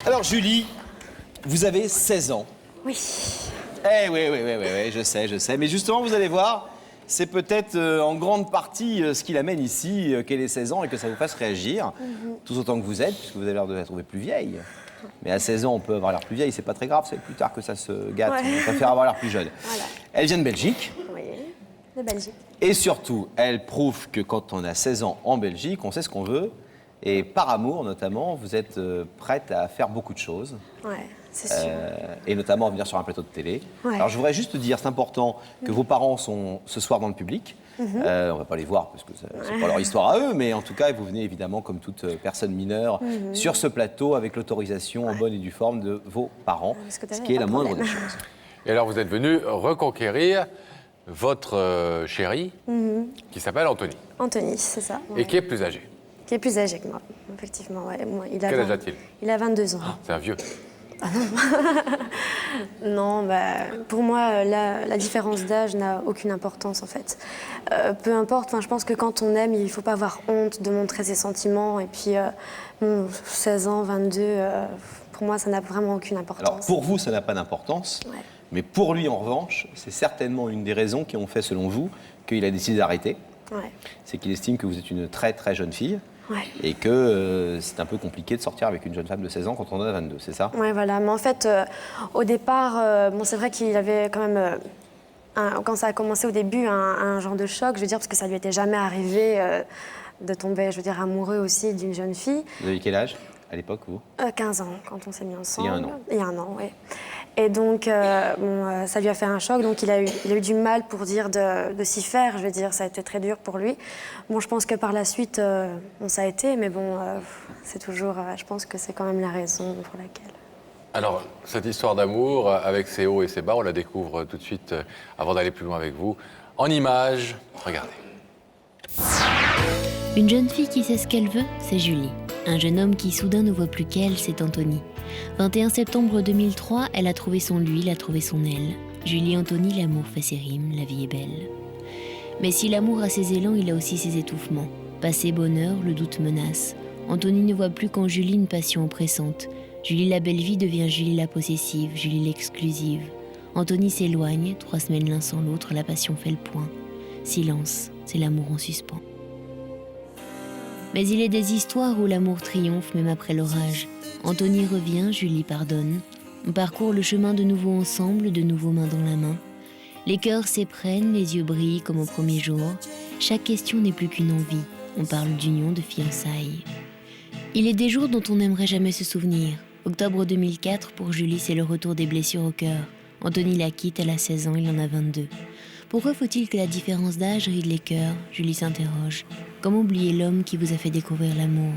Alors Julie, vous avez 16 ans. Oui. Oui, je sais. Mais justement, vous allez voir, c'est peut-être en grande partie ce qui l'amène ici, qu'elle ait 16 ans et que ça vous fasse réagir, tout autant que vous êtes, puisque vous avez l'air de la trouver plus vieille. Mais à 16 ans, on peut avoir l'air plus vieille, c'est pas très grave, c'est plus tard que ça se gâte. Ouais. On préfère avoir l'air plus jeune. Voilà. Elle vient de Belgique. Oui, de Belgique. Et surtout, elle prouve que quand on a 16 ans en Belgique, on sait ce qu'on veut. Et par amour, notamment, vous êtes prête à faire beaucoup de choses. Ouais, c'est sûr. Et notamment à venir sur un plateau de télé. Ouais. Alors je voudrais juste dire, c'est important, que vos parents sont ce soir dans le public. On ne va pas les voir parce que c'est pas leur histoire à eux, mais en tout cas, vous venez évidemment, comme toute personne mineure, sur ce plateau avec l'autorisation en bonne et due forme de vos parents, Parce que ce t'avais qui est pas la de moindre des problème. choses. Et alors, vous êtes venu reconquérir votre chéri, qui s'appelle Anthony, Anthony, c'est ça. et Ouais. qui est plus âgé. Qui est plus âgé que moi, effectivement. Ouais. Moi, il a Quel âge 20 a-t-il? Il a 22 ans. C'est un vieux. Non, pour moi, la différence d'âge n'a aucune importance, en fait. Peu importe, je pense que quand on aime, il ne faut pas avoir honte de montrer ses sentiments. Et puis, 16 ans, 22, pour moi, ça n'a vraiment aucune importance. Alors pour vous, ça n'a pas d'importance, Ouais. mais pour lui, en revanche, c'est certainement une des raisons qui ont fait, selon vous, qu'il a décidé d'arrêter. Ouais. C'est qu'il estime que vous êtes une très très jeune fille. Ouais. Et que c'est un peu compliqué de sortir avec une jeune femme de 16 ans quand on en a 22, c'est ça? Ouais, voilà. Mais en fait, au départ, c'est vrai qu'il avait quand même, quand ça a commencé au début, un genre de choc, je veux dire, parce que ça lui était jamais arrivé de tomber, je veux dire, amoureux aussi d'une jeune fille. Vous avez quel âge à l'époque, vous? 15 ans, quand on s'est mis ensemble. Il y a un an. Il y a un an, oui. Et donc, ça lui a fait un choc. Donc, il a eu du mal pour dire de s'y faire. Je veux dire, ça a été très dur pour lui. Bon, je pense que par la suite, ça a été. Mais bon, c'est toujours... je pense que c'est quand même la raison pour laquelle... Alors, cette histoire d'amour, avec ses hauts et ses bas, on la découvre tout de suite, avant d'aller plus loin avec vous, en images. Regardez. Une jeune fille qui sait ce qu'elle veut, c'est Julie. Un jeune homme qui soudain ne voit plus qu'elle, c'est Anthony. 21 septembre 2003, elle a trouvé son lui, il a trouvé son elle. Julie Anthony, l'amour fait ses rimes, la vie est belle. Mais si l'amour a ses élans, il a aussi ses étouffements. Passé bonheur, le doute menace. Anthony ne voit plus qu'en Julie une passion oppressante. Julie la belle vie devient Julie la possessive, Julie l'exclusive. Anthony s'éloigne, 3 semaines l'un sans l'autre, la passion fait le point. Silence, c'est l'amour en suspens. Mais il est des histoires où l'amour triomphe même après l'orage. Anthony revient, Julie pardonne. On parcourt le chemin de nouveau ensemble, de nouveau main dans la main. Les cœurs s'éprennent, les yeux brillent comme au premier jour. Chaque question n'est plus qu'une envie. On parle d'union, de fiançailles. Il est des jours dont on n'aimerait jamais se souvenir. Octobre 2004, pour Julie, c'est le retour des blessures au cœur. Anthony la quitte, elle a 16 ans, il en a 22. Pourquoi faut-il que la différence d'âge ride les cœurs? Julie s'interroge. Comment oublier l'homme qui vous a fait découvrir l'amour?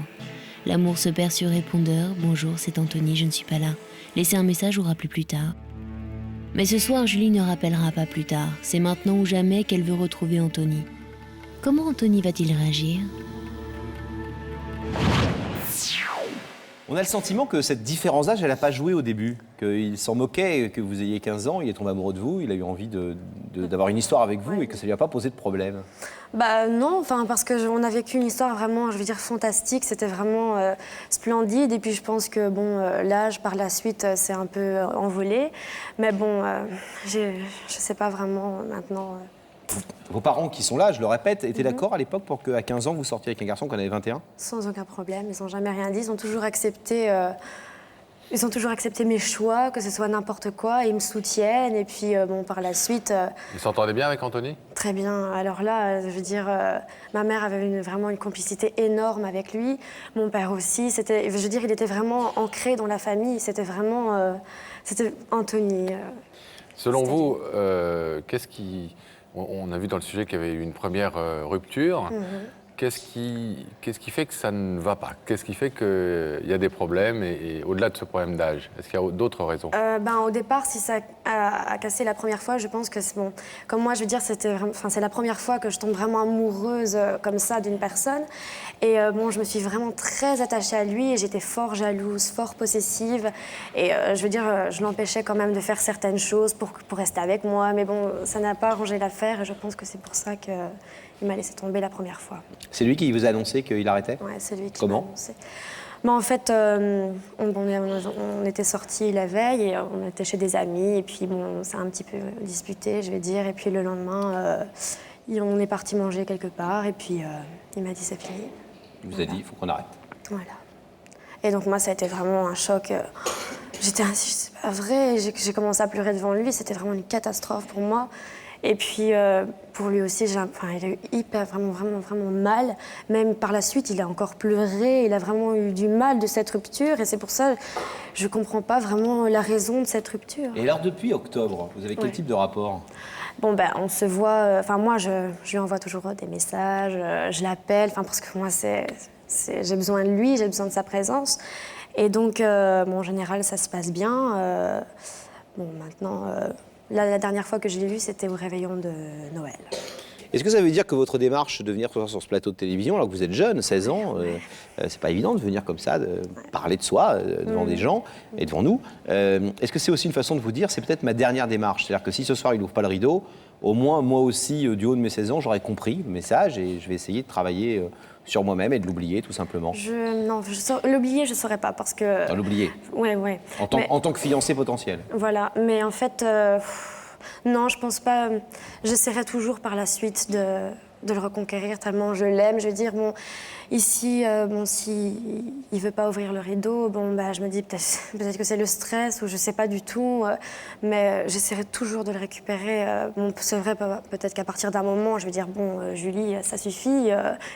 L'amour se perd sur répondeur. Bonjour, c'est Anthony, je ne suis pas là. Laissez un message ou rappelez plus tard. Mais ce soir, Julie ne rappellera pas plus tard. C'est maintenant ou jamais qu'elle veut retrouver Anthony. Comment Anthony va-t-il réagir? On a le sentiment que cette différence d'âge, elle n'a pas joué au début, qu'il s'en moquait, que vous ayez 15 ans, il est tombé amoureux de vous, il a eu envie d'avoir une histoire avec vous et que ça ne lui a pas posé de problème. Non, parce qu'on a vécu une histoire vraiment, je veux dire, fantastique. C'était vraiment splendide. Et puis, je pense que, l'âge, par la suite, s'est un peu envolé. Mais bon, je ne sais pas vraiment maintenant... Vos parents qui sont là, je le répète, étaient d'accord à l'époque pour qu'à 15 ans, vous sortiez avec un garçon quand on avait 21? Sans aucun problème, ils n'ont jamais rien dit. Ils ont toujours accepté mes choix, que ce soit n'importe quoi. Ils me soutiennent. Et puis, par la suite... Vous s'entendez bien avec Anthony? Très bien. Alors là, je veux dire, ma mère avait vraiment une complicité énorme avec lui. Mon père aussi. Je veux dire, il était vraiment ancré dans la famille. C'était vraiment... c'était Anthony. Selon c'était vous, qu'est-ce qui... On a vu dans le sujet qu'il y avait eu une première rupture. Qu'est-ce qui fait que ça ne va pas? Qu'est-ce qui fait qu'il y a des problèmes et au-delà de ce problème d'âge? Est-ce qu'il y a d'autres raisons? Au départ, si ça a cassé la première fois, je pense que c'est bon. Comme moi, je veux dire, c'est la première fois que je tombe vraiment amoureuse comme ça d'une personne. Et je me suis vraiment très attachée à lui et j'étais fort jalouse, fort possessive. Et je veux dire, je l'empêchais quand même de faire certaines choses pour rester avec moi. Mais bon, ça n'a pas arrangé l'affaire et je pense que c'est pour ça qu'il m'a laissé tomber la première fois. C'est lui qui vous a annoncé qu'il arrêtait? Ouais, c'est lui qui Comment? m'a annoncé. En fait, on était sortis la veille et on était chez des amis. Et puis, bon, c'est un petit peu disputé, je vais dire. Et puis, le lendemain, on est parti manger quelque part. Et puis, il m'a dit, c'est fini. Il vous a dit, il faut qu'on arrête. Voilà. Et donc, moi, ça a été vraiment un choc. J'étais ainsi, c'est pas vrai. J'ai commencé à pleurer devant lui. C'était vraiment une catastrophe pour moi. Et puis, pour lui aussi, il a eu vraiment mal. Même par la suite, il a encore pleuré. Il a vraiment eu du mal de cette rupture. Et c'est pour ça que je ne comprends pas vraiment la raison de cette rupture. Et alors, depuis octobre, vous avez quel type de rapport? Bon, on se voit... moi, je lui envoie toujours des messages. Je l'appelle. Parce que moi, j'ai besoin de lui. J'ai besoin de sa présence. Et donc, en général, ça se passe bien. Maintenant... La dernière fois que je l'ai vu, c'était au réveillon de Noël. Est-ce que ça veut dire que votre démarche de venir sur ce plateau de télévision, alors que vous êtes jeune, 16 ans, c'est pas évident de venir comme ça, de parler de soi devant des gens et devant nous. Est-ce que c'est aussi une façon de vous dire, c'est peut-être ma dernière démarche? C'est-à-dire que si ce soir il n'ouvre pas le rideau, au moins moi aussi, du haut de mes 16 ans, j'aurais compris le message et je vais essayer de travailler sur moi-même et de l'oublier tout simplement. L'oublier, je ne saurais pas parce que... Dans l'oublier. Ouais. En tant que fiancé potentiel. Voilà, mais en fait, non, je pense pas. J'essaierai toujours par la suite de le reconquérir tellement je l'aime. Je veux dire, ici, si il veut pas ouvrir le rideau, je me dis peut-être que c'est le stress ou je sais pas du tout, mais j'essaierai toujours de le récupérer. C'est vrai, peut-être qu'à partir d'un moment, je vais dire Julie, ça suffit,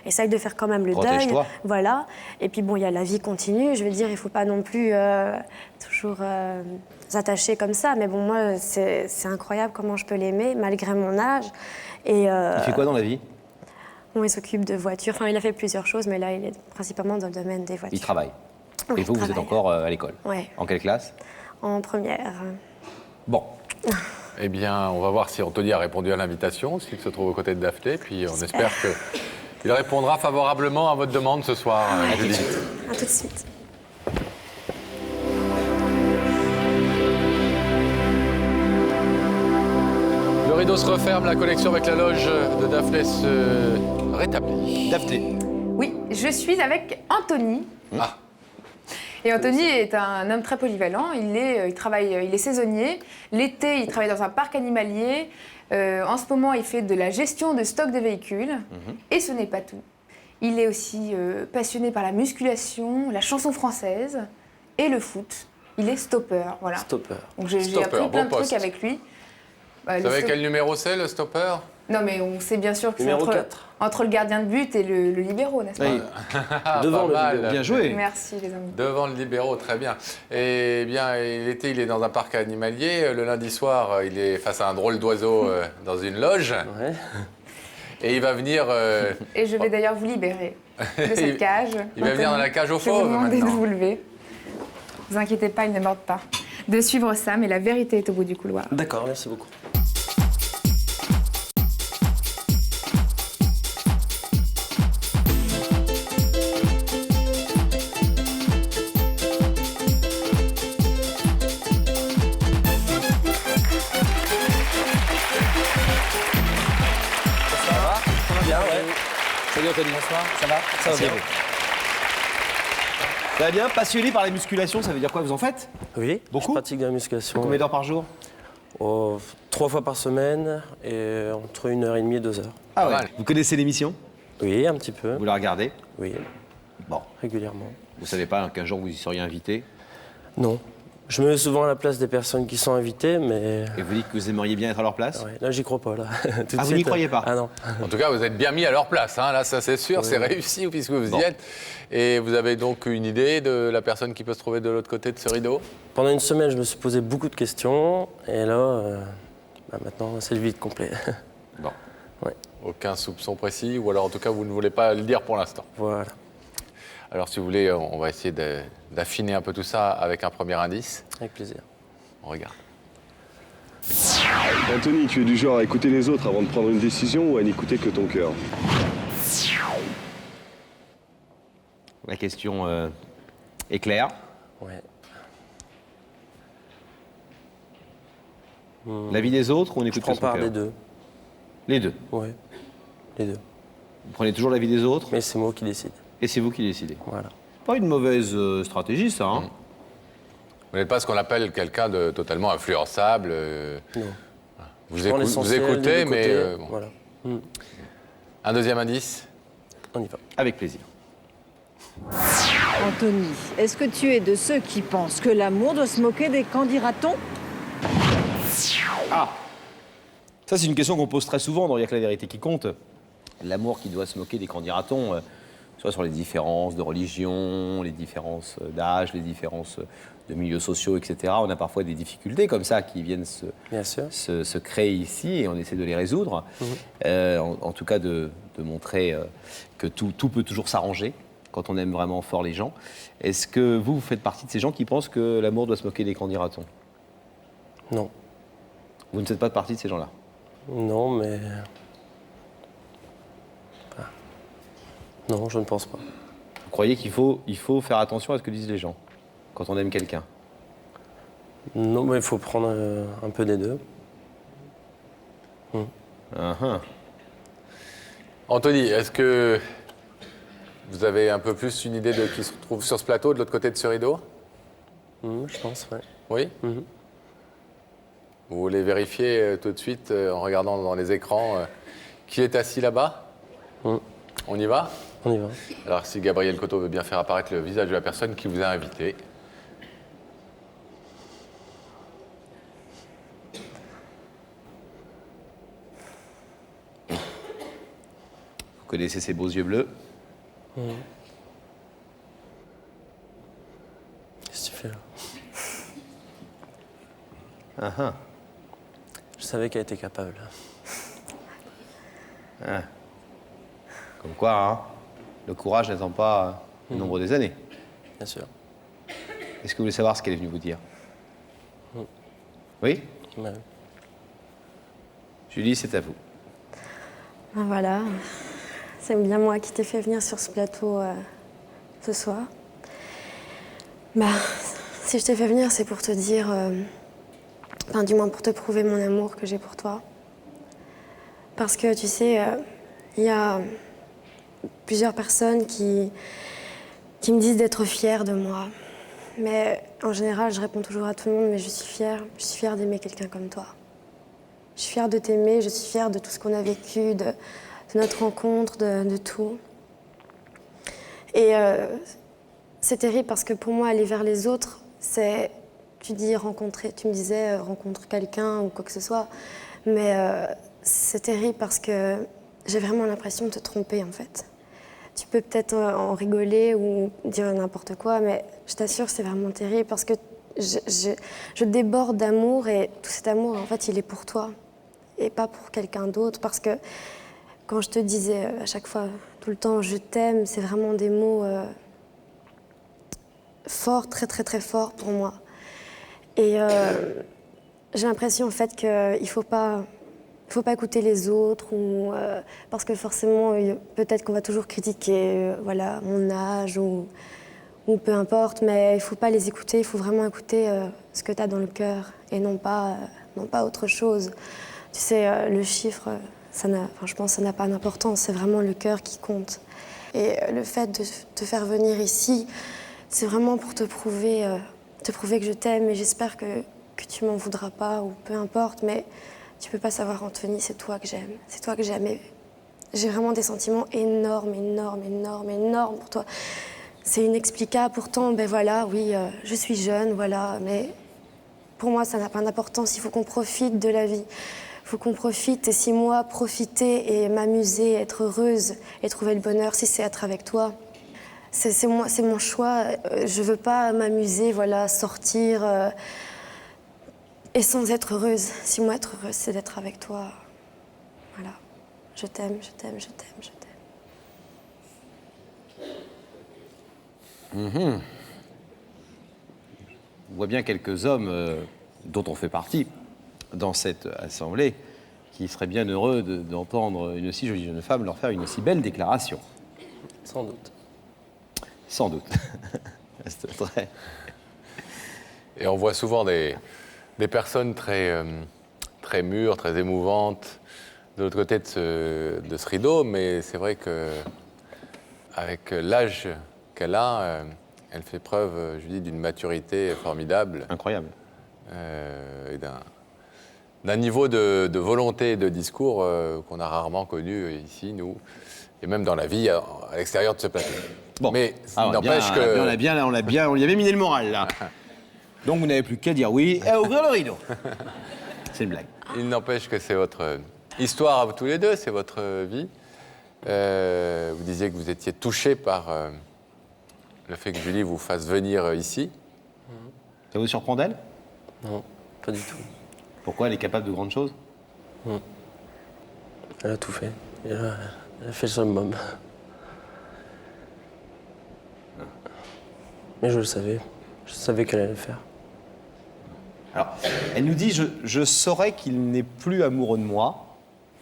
essaye de faire quand même le deuil. Voilà. Et puis il y a la vie continue. Je veux dire, il faut pas non plus toujours s'attacher comme ça. Mais moi, c'est incroyable comment je peux l'aimer malgré mon âge. Et il fait quoi dans la vie? il s'occupe de voitures. Il a fait plusieurs choses, mais là, il est principalement dans le domaine des voitures. Il travaille. Oui, et vous êtes encore à l'école? Oui. En quelle classe? En première. Bon. Eh bien, on va voir si Anthony a répondu à l'invitation, s'il se trouve aux côtés de Daphné. Puis on espère qu'il répondra favorablement à votre demande ce soir, Julie. À tout de suite. Le rideau se referme, la connexion avec la loge de Daphné se rétablit. Daphné. Oui, je suis avec Anthony. Ah. Et Anthony est un homme très polyvalent. Il est saisonnier. L'été, il travaille dans un parc animalier. En ce moment, il fait de la gestion de stock de véhicules. Et ce n'est pas tout. Il est aussi passionné par la musculation, la chanson française et le foot. Il est stopper, voilà. Stopper. Donc j'ai appris plein de trucs avec lui. Vous savez quel numéro c'est, le stopper? Non, mais on sait bien sûr que c'est Numéro 4. entre le gardien de but et le libéro, n'est-ce pas? Oui. Devant pas le mal. Bien joué. Merci, les amis. Devant le libéraux, très bien. Et bien, l'été, il est dans un parc animalier. Le lundi soir, il est face à un drôle d'oiseau dans une loge. Ouais. Et il va venir... Et je vais d'ailleurs vous libérer de cette cage. Il va venir dans la cage aux Je vais vous fauves demander de maintenant. vous lever. Ne vous inquiétez pas, il ne morde pas. De suivre ça, mais la vérité est au bout du couloir. D'accord, merci beaucoup. Salut Anthony. Bonsoir. Ça va? Ça va bien. Ça va bien? Passionné par la musculation, ça veut dire quoi? Vous en faites? Oui, Beaucoup? je pratique de la musculation. Combien d'heures par jour? 3 fois par semaine et entre 1h30 et 2 heures. Ah mal. Vous connaissez l'émission? Oui, un petit peu. Vous la regardez? Oui, Bon. régulièrement. Vous savez pas qu'un jour vous y seriez invité? Non. Je me mets souvent à la place des personnes qui sont invitées, mais... Et vous dites que vous aimeriez bien être à leur place? Ouais, là, j'y crois pas, là. Tout de vous n'y suite. croyez pas? Ah non. En tout cas, vous êtes bien mis à leur place. Hein. Là, ça, c'est sûr, c'est réussi puisque vous y êtes. Et vous avez donc une idée de la personne qui peut se trouver de l'autre côté de ce rideau? Pendant une semaine, je me suis posé beaucoup de questions. Et là, maintenant, c'est le vide complet. Bon. Ouais. Aucun soupçon précis, ou alors en tout cas, vous ne voulez pas le dire pour l'instant. Voilà. Alors, si vous voulez, on va essayer d'affiner un peu tout ça avec un premier indice. Avec plaisir. On regarde. Anthony, tu es du genre à écouter les autres avant de prendre une décision ou à n'écouter que ton cœur? La question est claire. Ouais. L'avis des autres ou on Je écoute prends que son part cœur? des deux. Les deux. Ouais. Les deux. Vous prenez toujours l'avis des autres Mais c'est moi qui décide. et c'est vous qui décidez. Voilà. Pas une mauvaise stratégie, ça. Hein. Vous n'êtes pas ce qu'on appelle quelqu'un de totalement influençable. Non. Vous, Je prends vous l'essentiel des écoutez, deux mais... côtés, bon. Voilà. Un deuxième indice? On y va. Avec plaisir. Anthony, est-ce que tu es de ceux qui pensent que l'amour doit se moquer des candidatons? Ah, ça c'est une question qu'on pose très souvent dans Il n'y a que la vérité qui compte. L'amour qui doit se moquer des candidatons, soit sur les différences de religion, les différences d'âge, les différences de milieux sociaux, etc. On a parfois des difficultés comme ça qui viennent Bien sûr. se créer ici et on essaie de les résoudre. En tout cas de montrer que tout peut toujours s'arranger quand on aime vraiment fort les gens. Est-ce que vous faites partie de ces gens qui pensent que l'amour doit se moquer des candidatons? Non. Vous ne faites pas partie de ces gens-là? Non, mais... Non, je ne pense pas. Vous croyez qu'il faut faire attention à ce que disent les gens quand on aime quelqu'un? Non, mais il faut prendre un peu des deux. Anthony, est-ce que vous avez un peu plus une idée de qui se trouve sur ce plateau, de l'autre côté de ce rideau? Je pense, ouais. Oui. Vous voulez vérifier tout de suite, en regardant dans les écrans, qui est assis là-bas? On y va? On y va. Alors, si Gabriel Coteau veut bien faire apparaître le visage de la personne qui vous a invité. Vous connaissez ces beaux yeux bleus? Qu'est-ce que tu fais là? Je savais qu'elle était capable. Comme quoi, hein, le courage n'attend pas le nombre des années. Bien sûr. Est-ce que vous voulez savoir ce qu'elle est venue vous dire? Oui? Ouais. Julie, c'est à vous. Ah, voilà, c'est bien moi qui t'ai fait venir sur ce plateau ce soir. Bah, si je t'ai fait venir, c'est pour te dire, enfin du moins pour te prouver mon amour que j'ai pour toi. Parce que tu sais, il y a plusieurs personnes qui me disent d'être fière de moi. Mais en général, je réponds toujours à tout le monde, mais je suis fière d'aimer quelqu'un comme toi. Je suis fière de t'aimer, je suis fière de tout ce qu'on a vécu, de notre rencontre, de tout. Et c'est terrible parce que pour moi, aller vers les autres, c'est, tu me disais rencontre quelqu'un ou quoi que ce soit, mais c'est terrible parce que j'ai vraiment l'impression de te tromper en fait. Tu peux peut-être en rigoler ou dire n'importe quoi, mais je t'assure, c'est vraiment terrible parce que je déborde d'amour et tout cet amour, en fait, il est pour toi et pas pour quelqu'un d'autre. Parce que quand je te disais à chaque fois, tout le temps, je t'aime, c'est vraiment des mots forts, très très très forts pour moi. Et j'ai l'impression en fait qu'il faut pas écouter les autres, ou, parce que forcément, peut-être qu'on va toujours critiquer voilà, mon âge ou peu importe, mais il ne faut pas les écouter, il faut vraiment écouter ce que tu as dans le cœur et non pas autre chose. Tu sais, le chiffre, je pense que ça n'a pas d'importance, c'est vraiment le cœur qui compte. Et le fait de te faire venir ici, c'est vraiment pour te prouver que je t'aime, et j'espère que tu m'en voudras pas, ou peu importe, mais tu peux pas savoir, Anthony, c'est toi que j'aime. C'est toi que j'aime. J'ai vraiment des sentiments énormes pour toi. C'est inexplicable. Pourtant, ben voilà, oui, je suis jeune, voilà, mais pour moi, ça n'a pas d'importance. Il faut qu'on profite de la vie. Il faut qu'on profite. Et si moi, profiter et m'amuser, être heureuse et trouver le bonheur, si c'est être avec toi, c'est mon choix. Je veux pas m'amuser, voilà, sortir... Et sans être heureuse. Si moi, être heureuse, c'est d'être avec toi. Voilà. Je t'aime, je t'aime, je t'aime, je t'aime. On voit bien quelques hommes dont on fait partie dans cette assemblée qui seraient bien heureux d'entendre une si jolie jeune femme leur faire une aussi belle déclaration. Sans doute. Sans doute. C'est très... Et on voit souvent des personnes très mûres, très émouvantes de l'autre côté de ce rideau, mais c'est vrai qu'avec l'âge qu'elle a, elle fait preuve, Julie, d'une maturité formidable. Incroyable. Et d'un niveau de volonté et de discours qu'on a rarement connu ici, nous, et même dans la vie à l'extérieur de ce plateau. Bon. Mais il n'empêche que... On y avait miné le moral, là. Donc vous n'avez plus qu'à dire oui et à ouvrir le rideau. C'est une blague. Il n'empêche que c'est votre histoire à vous tous les deux, c'est votre vie. Vous disiez que vous étiez touché par le fait que Julie vous fasse venir ici. Ça vous surprend d'elle? Non, pas du tout. Pourquoi? Elle est capable de grandes choses? Elle a tout fait. Elle a fait le summum. Mais je le savais. Je savais qu'elle allait le faire. Alors, elle nous dit, je saurais qu'il n'est plus amoureux de moi.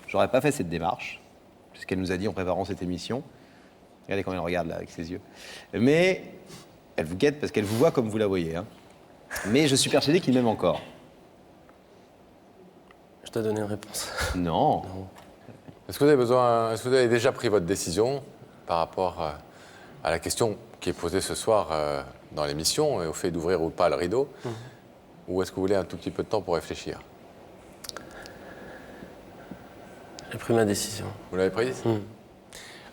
J'aurais pas fait cette démarche. C'est ce qu'elle nous a dit en préparant cette émission. Regardez comment elle regarde là avec ses yeux. Mais elle vous guette parce qu'elle vous voit comme vous la voyez. Hein. Mais je suis persuadé qu'il m'aime encore. Je t'ai donné une réponse. Non. Est-ce que vous avez déjà pris votre décision par rapport à la question qui est posée ce soir dans l'émission et au fait d'ouvrir ou pas le rideau? Ou est-ce que vous voulez un tout petit peu de temps pour réfléchir? J'ai pris ma décision. Vous l'avez prise?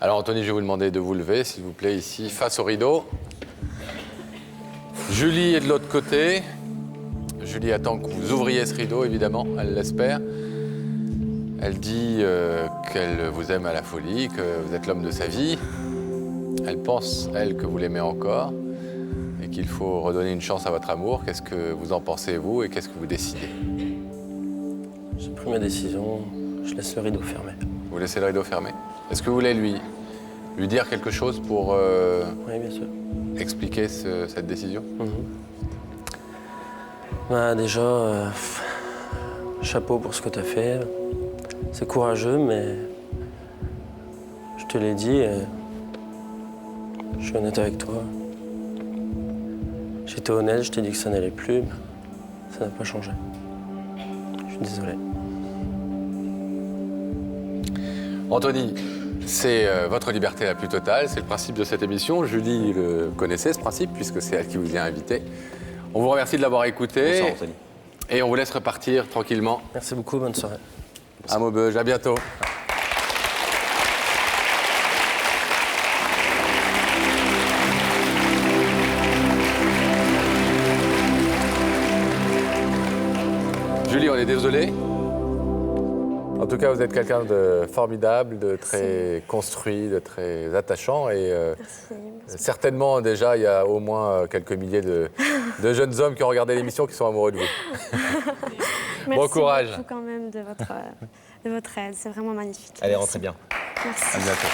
Alors Anthony, je vais vous demander de vous lever, s'il vous plaît, ici, face au rideau. Julie est de l'autre côté. Julie attend que vous ouvriez ce rideau, évidemment, elle l'espère. Elle dit qu'elle vous aime à la folie, que vous êtes l'homme de sa vie. Elle pense, elle, que vous l'aimez encore et qu'il faut redonner une chance à votre amour. Qu'est-ce que vous en pensez, vous, et qu'est-ce que vous décidez? J'ai pris ma décision. Je laisse le rideau fermé. Vous laissez le rideau fermé? Est-ce que vous voulez lui dire quelque chose pour Oui, bien sûr. expliquer cette décision? Bah, déjà, chapeau pour ce que tu as fait. C'est courageux, mais je te l'ai dit et je suis honnête avec toi. J'étais honnête, je t'ai dit que ça n'allait plus, mais ça n'a pas changé. Je suis désolé. Anthony, c'est votre liberté la plus totale, c'est le principe de cette émission. Julie le connaissait, ce principe, puisque c'est elle qui vous y a invité. On vous remercie de l'avoir écouté. Bonsoir, Anthony. Et on vous laisse repartir tranquillement. Merci beaucoup, bonne soirée. À Maubeuge, à bientôt. Julie, on est désolé. En tout cas, vous êtes quelqu'un de formidable, de très construit, de très attachant. Et certainement, déjà, il y a au moins quelques milliers de jeunes hommes qui ont regardé l'émission qui sont amoureux de vous. Bon courage. Merci beaucoup quand même de votre aide. C'est vraiment magnifique. Allez, rentrez bien. Merci. À bientôt.